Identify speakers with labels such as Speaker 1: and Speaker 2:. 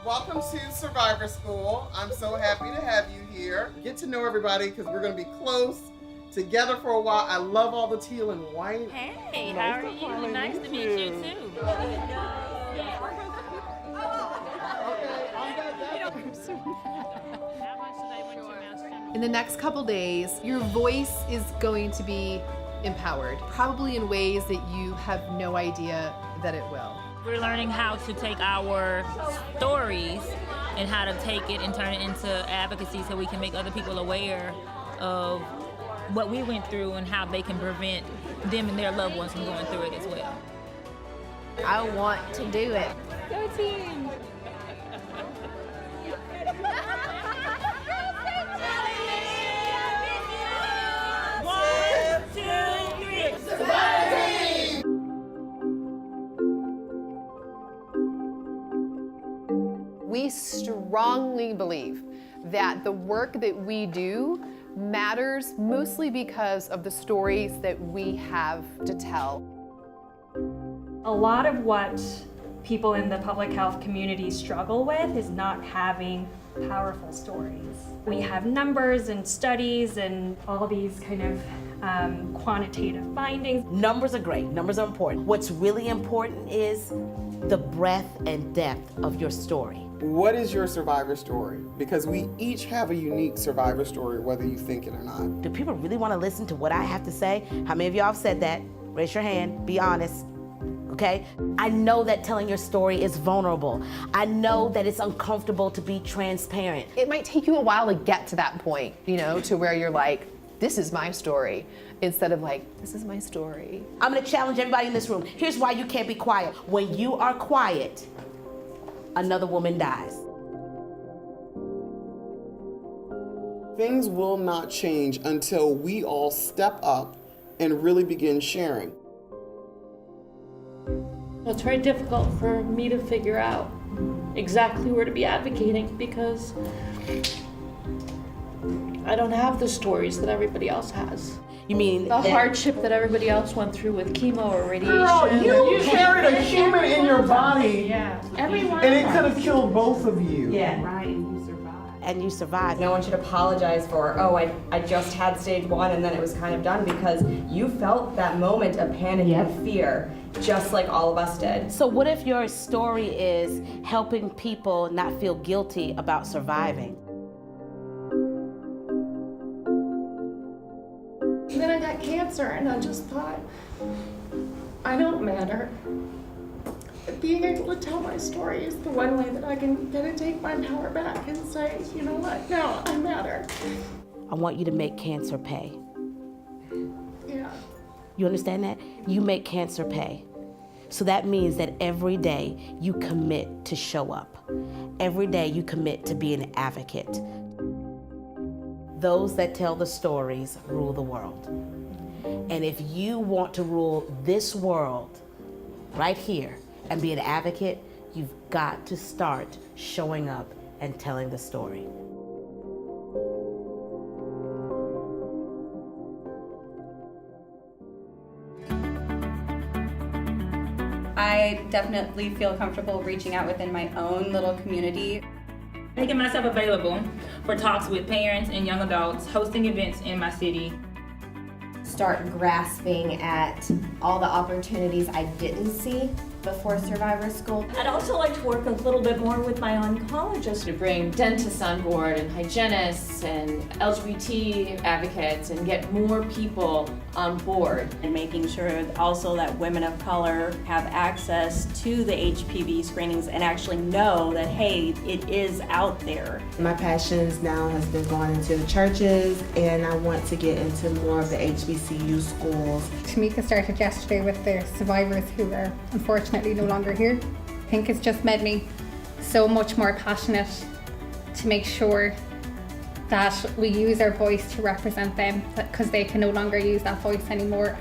Speaker 1: Welcome to Survivor School. I'm so happy to have you here. Get to know everybody because we're going to be close together for a while. I love all the teal and white.
Speaker 2: Hey, how are you? Nice to meet you too.
Speaker 3: In the next couple days, your voice is going to be empowered, probably in ways that you have no idea that it will.
Speaker 2: We're learning how to take our stories and how to take it and turn it into advocacy so we can make other people aware of what we went through and how they can prevent them and their loved ones from going through it as well.
Speaker 4: I want to do it.
Speaker 2: Go team!
Speaker 3: We strongly believe that the work that we do matters mostly because of the stories that we have to tell.
Speaker 5: A lot of what people in the public health community struggle with is not having powerful stories. We have numbers and studies and all these kind of quantitative findings.
Speaker 6: Numbers are great, numbers are important. What's really important is the breadth and depth of your story.
Speaker 1: What is your survivor story? Because we each have a unique survivor story, whether you think it or not.
Speaker 6: Do people really want to listen to what I have to say? How many of y'all have said that? Raise your hand, be honest. Okay? I know that telling your story is vulnerable. I know that it's uncomfortable to be transparent.
Speaker 3: It might take you a while to get to that point, to where you're like, this is my story, instead of like, this is my story.
Speaker 6: I'm gonna challenge everybody in this room. Here's why you can't be quiet. When you are quiet, another woman dies.
Speaker 1: Things will not change until we all step up and really begin sharing.
Speaker 7: It's very difficult for me to figure out exactly where to be advocating because I don't have the stories that everybody else has.
Speaker 6: You mean
Speaker 7: The hardship that everybody else went through with chemo or radiation.
Speaker 1: Girl, you carried a human in your body,
Speaker 7: Everyone.
Speaker 1: and it could have killed both of you.
Speaker 6: Yeah.
Speaker 4: Right, and you survived.
Speaker 6: And you survived.
Speaker 8: No one should apologize for, oh, I just had stage 1 and then it was kind of done, because you felt that moment of panic and fear, just like all of us did.
Speaker 6: So what if your story is helping people not feel guilty about surviving?
Speaker 7: And then I got cancer and I just thought, I don't matter. Being able to tell my story is the one way that I can kind of take my power back and say, you know what, no, I matter.
Speaker 6: I want you to make cancer pay.
Speaker 7: Yeah.
Speaker 6: You understand that? You make cancer pay. So that means that every day you commit to show up. Every day you commit to be an advocate. Those that tell the stories rule the world. And if you want to rule this world right here and be an advocate, you've got to start showing up and telling the story.
Speaker 8: I definitely feel comfortable reaching out within my own little community.
Speaker 2: Making myself available for talks with parents and young adults, hosting events in my city.
Speaker 4: Start grasping at all the opportunities I didn't see before Survivor School.
Speaker 7: I'd also like to work a little bit more with my oncologist.
Speaker 9: To bring dentists on board and hygienists and LGBT advocates and get more people on board.
Speaker 5: And making sure also that women of color have access to the HPV screenings and actually know that, hey, it is out there.
Speaker 10: My passions now has been going into the churches, and I want to get into more of the HBCU schools.
Speaker 11: Tamika started yesterday with the survivors who are unfortunately no longer here. I think it's just made me so much more passionate to make sure that we use our voice to represent them, because they can no longer use that voice anymore.